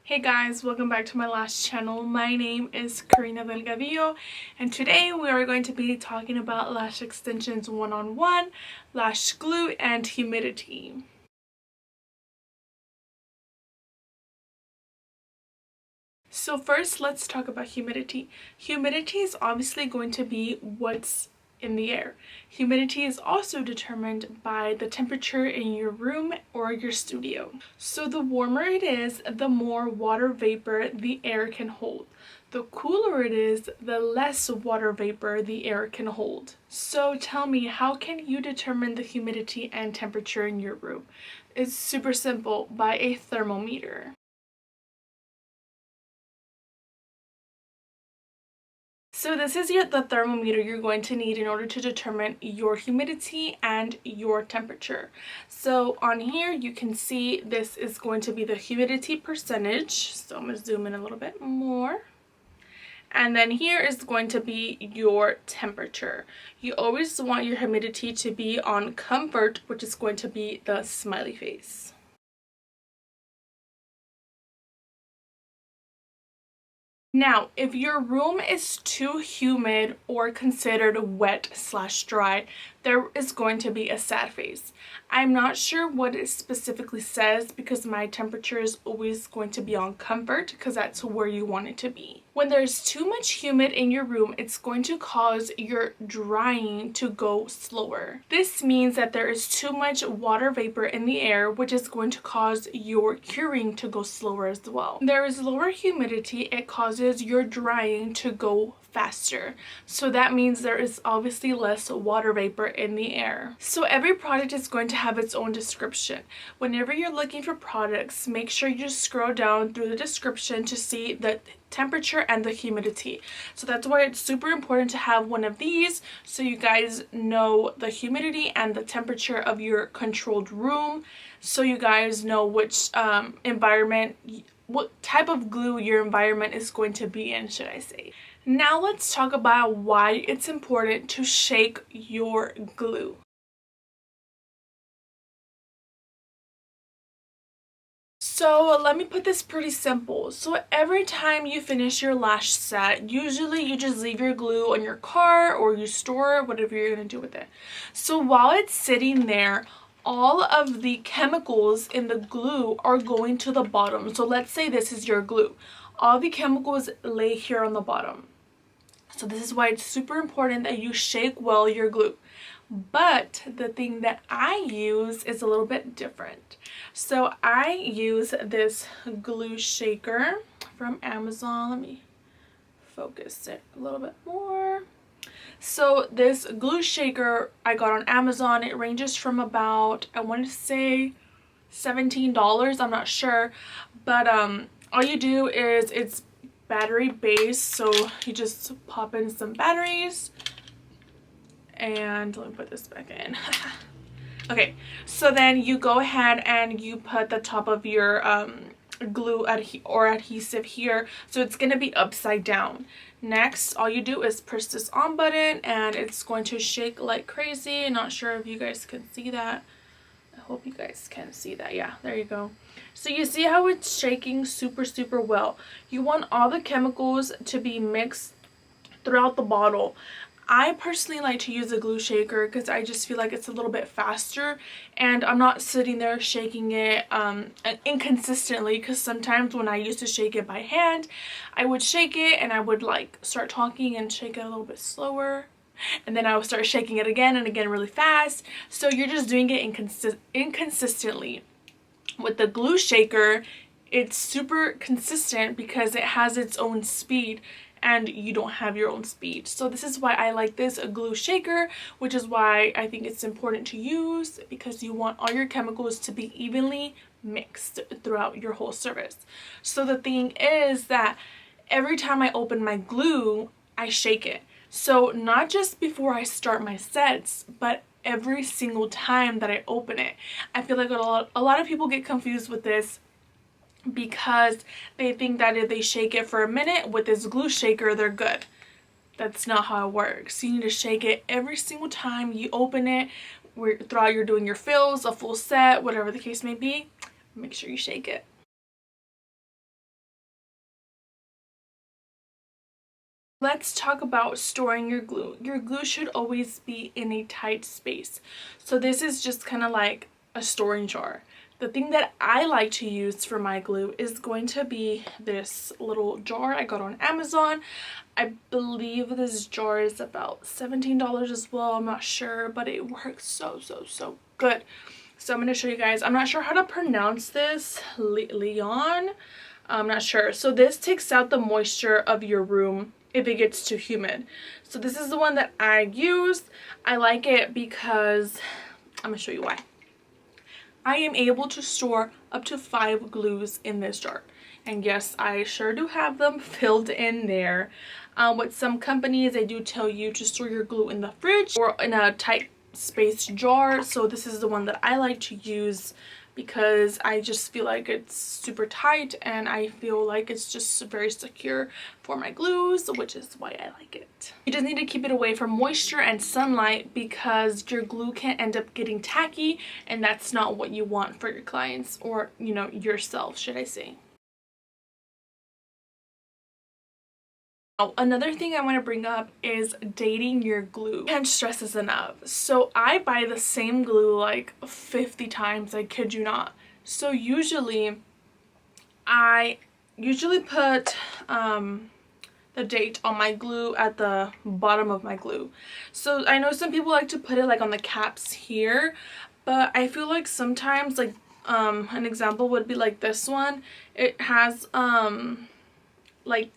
Hey guys, welcome back to my Lash channel. My name is Karina Delgadillo and today we are going to be talking about lash extensions one-on-one, lash glue, and humidity. So first, let's talk about humidity. Humidity is obviously going to be what's in the air. Humidity is also determined by the temperature in your room or your studio. So the warmer it is, the more water vapor the air can hold. The cooler it is, the less water vapor the air can hold. So tell me, how can you determine the humidity and temperature in your room? It's super simple, by a thermometer. So this is the thermometer you're going to need in order to determine your humidity and your temperature. So on here you can see this is going to be the humidity percentage. So I'm going to zoom in a little bit more. And then here is going to be your temperature. You always want your humidity to be on comfort, which is going to be the smiley face. Now, if your room is too humid or considered wet/dry, there is going to be a sad face. I'm not sure what it specifically says because my temperature is always going to be on comfort because that's where you want it to be. When there's too much humid in your room, it's going to cause your drying to go slower. This means that there is too much water vapor in the air, which is going to cause your curing to go slower as well. There is lower humidity, it causes your drying to go faster. So that means there is obviously less water vapor in the air. So every product is going to have its own description. Whenever you're looking for products, make sure you scroll down through the description to see the temperature and the humidity. So that's why it's super important to have one of these so you guys know the humidity and the temperature of your controlled room, so you guys know which what type of glue your environment is going to be in, should I say. Now let's talk about why it's important to shake your glue. So let me put this pretty simple. So every time you finish your lash set, usually you just leave your glue on your car or you store it, whatever you're going to do with it. So while it's sitting there, all of the chemicals in the glue are going to the bottom. So let's say this is your glue. All the chemicals lay here on the bottom. So this is why it's super important that you shake well your glue. But the thing that I use is a little bit different. So I use this glue shaker from Amazon. Let me focus it a little bit more. So this glue shaker I got on Amazon. It ranges from about, I want to say $17. I'm not sure. But all you do is, it's battery based. So you just pop in some batteries. And let me put this back in. Okay, so then you go ahead and you put the top of your glue or adhesive here, so it's going to be upside down. Next, all you do is push this on button and it's going to shake like crazy. Not sure if you guys can see that. I hope you guys can see that. Yeah, there you go. So you see how it's shaking super well. You want all the chemicals to be mixed throughout the bottle. I personally like to use a glue shaker because I just feel like it's a little bit faster and I'm not sitting there shaking it inconsistently, because sometimes when I used to shake it by hand, I would shake it and I would like start talking and shake it a little bit slower, and then I would start shaking it again and again really fast. So you're just doing it inconsistently. With the glue shaker, it's super consistent because it has its own speed and you don't have your own speed. So this is why I like this glue shaker, which is why I think it's important to use, because you want all your chemicals to be evenly mixed throughout your whole service. So the thing is that every time I open my glue, I shake it. So not just before I start my sets, but every single time that I open it. I feel like a lot of people get confused with this, because they think that if they shake it for a minute with this glue shaker, they're good. That's not how it works. You need to shake it every single time you open it, throughout you're doing your fills, a full set, whatever the case may be. Make sure you shake it. Let's talk about storing your glue. Your glue should always be in a tight space. So this is just kind of like a storage jar. The thing that I like to use for my glue is going to be this little jar I got on Amazon. I believe this jar is about $17 as well. I'm not sure, but it works so good. So I'm going to show you guys. I'm not sure how to pronounce this. Leon? I'm not sure. So this takes out the moisture of your room if it gets too humid. So this is the one that I use. I like it because I'm going to show you why. I am able to store up to 5 glues in this jar. And yes, I sure do have them filled in there. With some companies, they do tell you to store your glue in the fridge or in a tight space jar. So this is the one that I like to use because I just feel like it's super tight and I feel like it's just very secure for my glues, which is why I like it. You just need to keep it away from moisture and sunlight because your glue can end up getting tacky, and that's not what you want for your clients or, you know, yourself, should I say. Another thing I want to bring up is dating your glue. I can't stress this enough. So I buy the same glue like 50 times, I kid you not. So I usually put the date on my glue at the bottom of my glue. So I know some people like to put it like on the caps here, but I feel like sometimes, like an example would be like this one. It has like,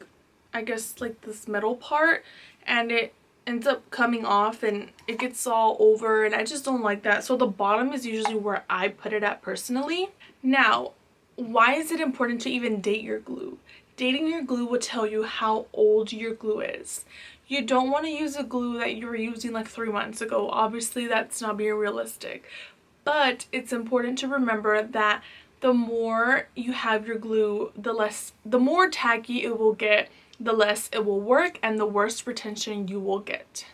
I guess, like this middle part, and it ends up coming off and it gets all over, and I just don't like that. So the bottom is usually where I put it at personally. Now, why is it important to even date your glue? Dating your glue will tell you how old your glue is. You don't want to use a glue that you were using like 3 months ago. Obviously, that's not being realistic. But it's important to remember that the more you have your glue, the more tacky it will get, the less it will work, and the worse retention you will get.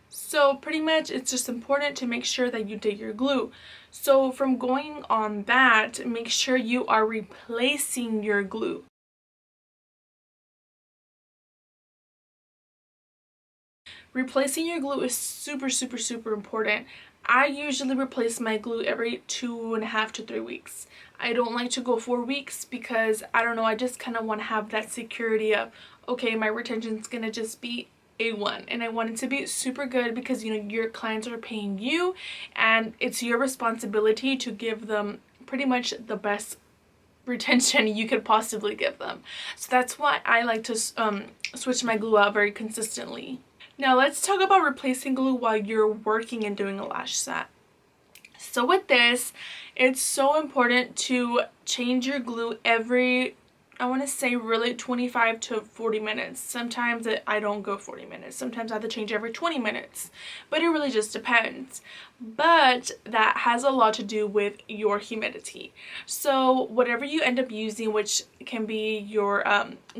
So pretty much it's just important to make sure that you date your glue. So from going on that, make sure you are replacing your glue. Replacing your glue is super important. I usually replace my glue every 2.5 to 3 weeks. I don't like to go 4 weeks because, I don't know, I just kind of want to have that security of, okay, my retention's gonna just be A1, and I want it to be super good because, you know, your clients are paying you and it's your responsibility to give them pretty much the best retention you could possibly give them. So that's why I like to switch my glue out very consistently. Now let's talk about replacing glue while you're working and doing a lash set. So with this, it's so important to change your glue every, I want to say, really 25 to 40 minutes. Sometimes I don't go 40 minutes. Sometimes I have to change every 20 minutes. But it really just depends. But that has a lot to do with your humidity. So whatever you end up using, which can be your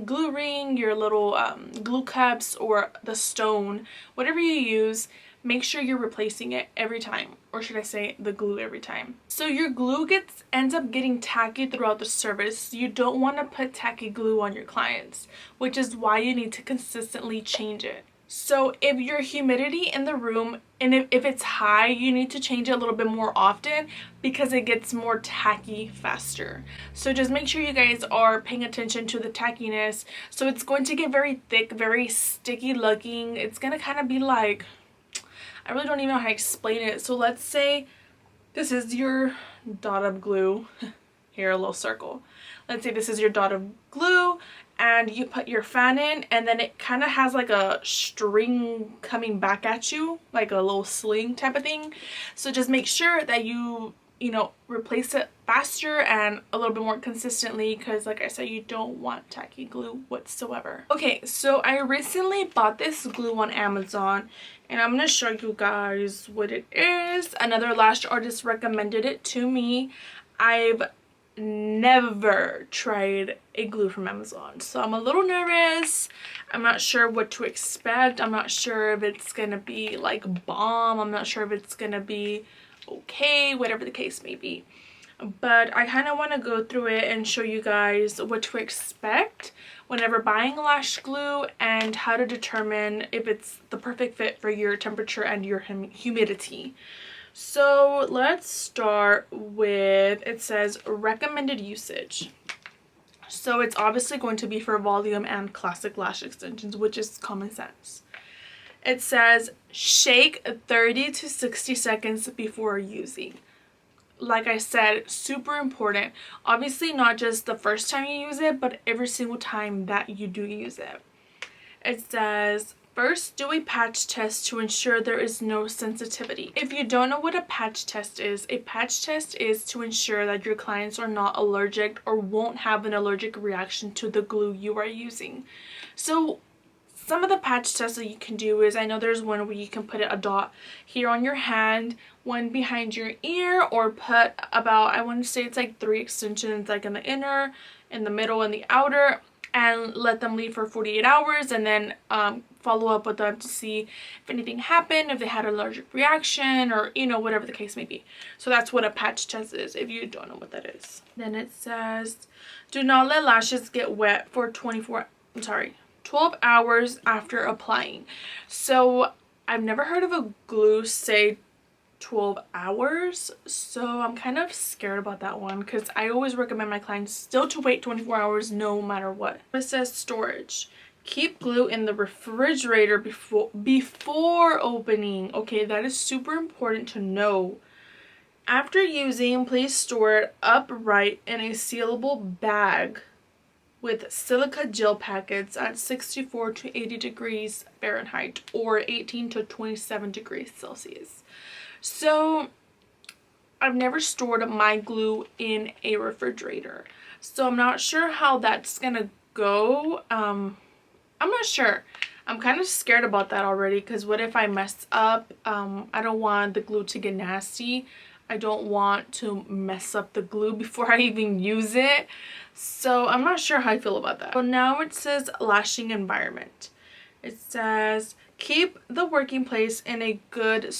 glue ring, your little glue cups, or the stone, whatever you use, make sure you're replacing it every time, or should I say the glue every time. So your glue ends up getting tacky throughout the service. You don't want to put tacky glue on your clients, which is why you need to consistently change it. So if your humidity in the room, and if it's high, you need to change it a little bit more often because it gets more tacky faster. So just make sure you guys are paying attention to the tackiness. So it's going to get very thick, very sticky looking. It's going to kind of be like, I really don't even know how to explain it. So let's say this is your dot of glue. Here, a little circle. Let's say this is your dot of glue, and you put your fan in, and then it kind of has like a string coming back at you, like a little sling type of thing. So just make sure that you replace it faster and a little bit more consistently, because like I said, you don't want tacky glue whatsoever. Okay, so I recently bought this glue on Amazon, and I'm gonna show you guys what it is. Another lash artist recommended it to me. I've never tried a glue from Amazon, so I'm a little nervous. I'm not sure what to expect. I'm not sure if it's gonna be like bomb. I'm not sure if it's gonna be okay, whatever the case may be. but I kind of want to go through it and show you guys what to expect whenever buying lash glue and how to determine if it's the perfect fit for your temperature and your humidity. So let's start with, it says recommended usage. So it's obviously going to be for volume and classic lash extensions, which is common sense. It says shake 30 to 60 seconds before using. Like I said, super important. Obviously not just the first time you use it, but every single time that you do use it. It says, first do a patch test to ensure there is no sensitivity. If you don't know what a patch test is to ensure that your clients are not allergic or won't have an allergic reaction to the glue you are using. So some of the patch tests that you can do is, I know there's one where you can put a dot here on your hand, one behind your ear, or put about, I want to say it's like 3 extensions, like in the inner, in the middle, and the outer, and let them leave for 48 hours and then follow up with them to see if anything happened, if they had an allergic reaction, or whatever the case may be. So that's what a patch test is, if you don't know what that is. Then it says, do not let lashes get wet for 12 hours after applying. So I've never heard of a glue say 12 hours, so I'm kind of scared about that one because I always recommend my clients still to wait 24 hours no matter what. It says storage. Keep glue in the refrigerator before opening. Okay, that is super important to know. After using, please store it upright in a sealable bag with silica gel packets at 64 to 80 degrees Fahrenheit or 18 to 27 degrees Celsius. So I've never stored my glue in a refrigerator, so I'm not sure how that's gonna go. I'm not sure. I'm kind of scared about that already, because what if I mess up? I don't want the glue to get nasty. I don't want to mess up the glue before I even use it. So I'm not sure how I feel about that. So now it says lashing environment. It says keep the working place in a good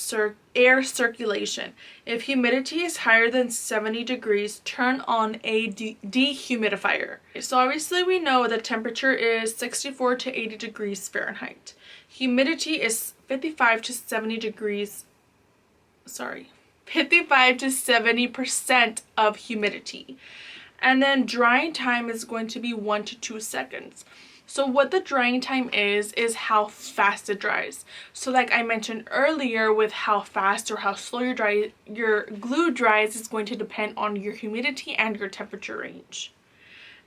air circulation. If humidity is higher than 70 degrees, turn on a dehumidifier. So obviously we know the temperature is 64 to 80 degrees Fahrenheit. Humidity is 55 to 70% of humidity. And then drying time is going to be 1 to 2 seconds. So what the drying time is how fast it dries. So like I mentioned earlier, with how fast or how slow your glue dries is going to depend on your humidity and your temperature range.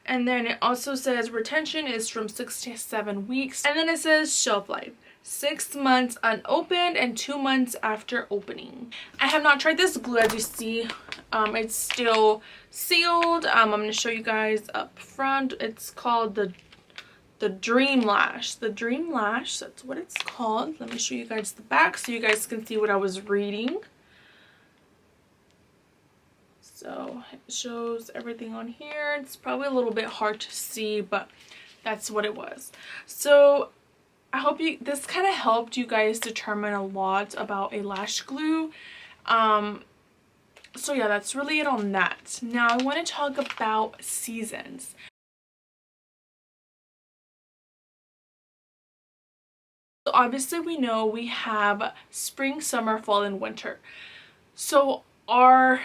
And then it also says retention is from 6 to 7 weeks. And then it says shelf life. 6 months unopened and 2 months after opening. I have not tried this glue, as you see. It's still sealed. I'm going to show you guys up front. It's called the Dream Lash. The Dream Lash, that's what it's called. Let me show you guys the back so you guys can see what I was reading. So it shows everything on here. It's probably a little bit hard to see, but that's what it was. So I hope this kind of helped you guys determine a lot about a lash glue. So yeah, that's really it on that. Now I want to talk about seasons. So obviously we know we have spring, summer, fall, and winter. So we're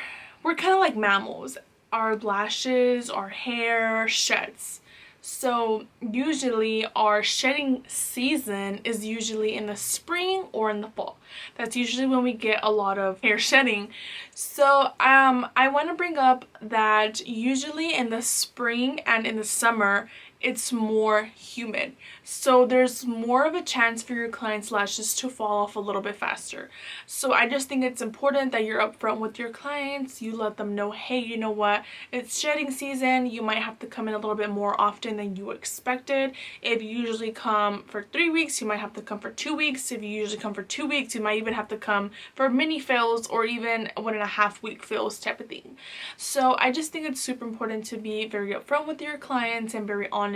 kind of like mammals. Our lashes, our hair sheds. So usually our shedding season is usually in the spring or in the fall. That's usually when we get a lot of hair shedding. So I want to bring up that usually in the spring and in the summer it's more humid, so there's more of a chance for your clients' lashes to fall off a little bit faster. So I just think it's important that you're upfront with your clients. You let them know, hey, you know what, it's shedding season, you might have to come in a little bit more often than you expected. If you usually come for 3 weeks, you might have to come for 2 weeks. If you usually come for 2 weeks, you might even have to come for mini fills or even 1.5 week fills type of thing. So I just think it's super important to be very upfront with your clients and very honest,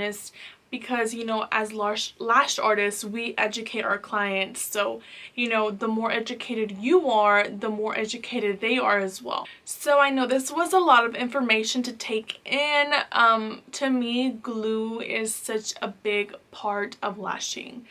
because, you know, as lash artists, we educate our clients. So, you know, the more educated you are, the more educated they are as well. So I know this was a lot of information to take in. To me, glue is such a big part of lashing.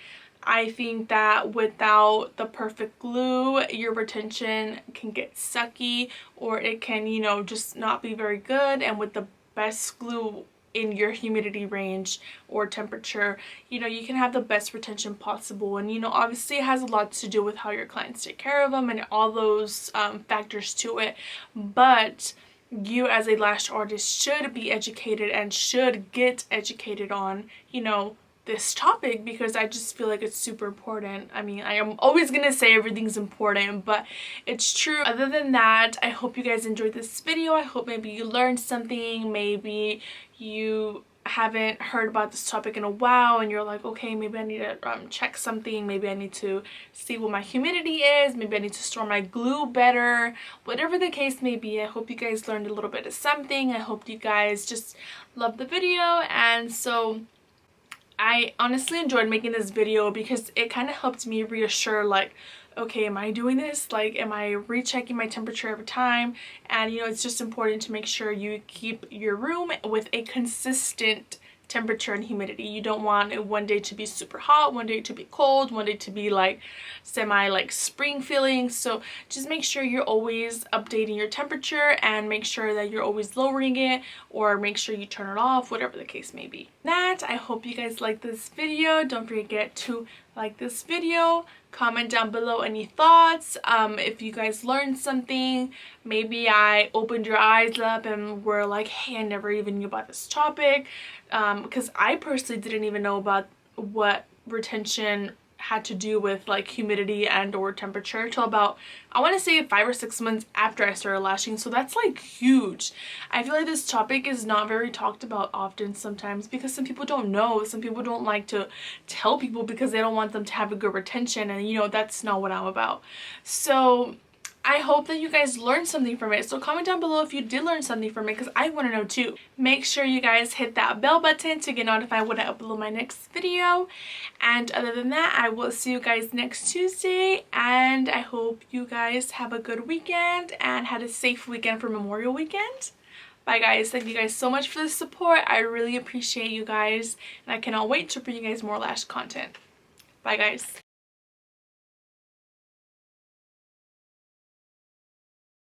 I think that without the perfect glue, your retention can get sucky, or it can, you know, just not be very good. And with the best glue in your humidity range or temperature, you know, you can have the best retention possible. And, you know, obviously it has a lot to do with how your clients take care of them and all those factors to it. But you as a lash artist should be educated and should get educated on, you know, this topic, because I just feel like it's super important. I mean, I am always gonna say everything's important, but it's true. Other than that, I hope you guys enjoyed this video. I hope maybe you learned something. Maybe you haven't heard about this topic in a while and you're like, okay, maybe I need to check something. Maybe I need to see what my humidity is. Maybe I need to store my glue better. Whatever the case may be, I hope you guys learned a little bit of something. I hope you guys just loved the video. And so I honestly enjoyed making this video because it kind of helped me reassure, like, okay, am I doing this? Like, am I rechecking my temperature every time? And, you know, it's just important to make sure you keep your room with a consistent temperature and humidity. You don't want it one day to be super hot, one day to be cold, one day to be like semi like spring feeling. So just make sure you're always updating your temperature and make sure that you're always lowering it, or make sure you turn it off, whatever the case may be. I hope you guys like this video. Don't forget to like this video, comment down below any thoughts. If you guys learned something, maybe I opened your eyes up and were like, hey, I never even knew about this topic, because I personally didn't even know about what retention had to do with like humidity and or temperature till about, I want to say 5 or 6 months after I started lashing. So that's like huge. I feel like this topic is not very talked about often sometimes because some people don't know. Some people don't like to tell people because they don't want them to have a good retention, and you know, that's not what I'm about. So I hope that you guys learned something from it. So comment down below if you did learn something from it, because I want to know too. Make sure you guys hit that bell button to get notified when I upload my next video. And other than that, I will see you guys next Tuesday. And I hope you guys have a good weekend and had a safe weekend for Memorial Weekend. Bye guys. Thank you guys so much for the support. I really appreciate you guys. And I cannot wait to bring you guys more lash content. Bye guys.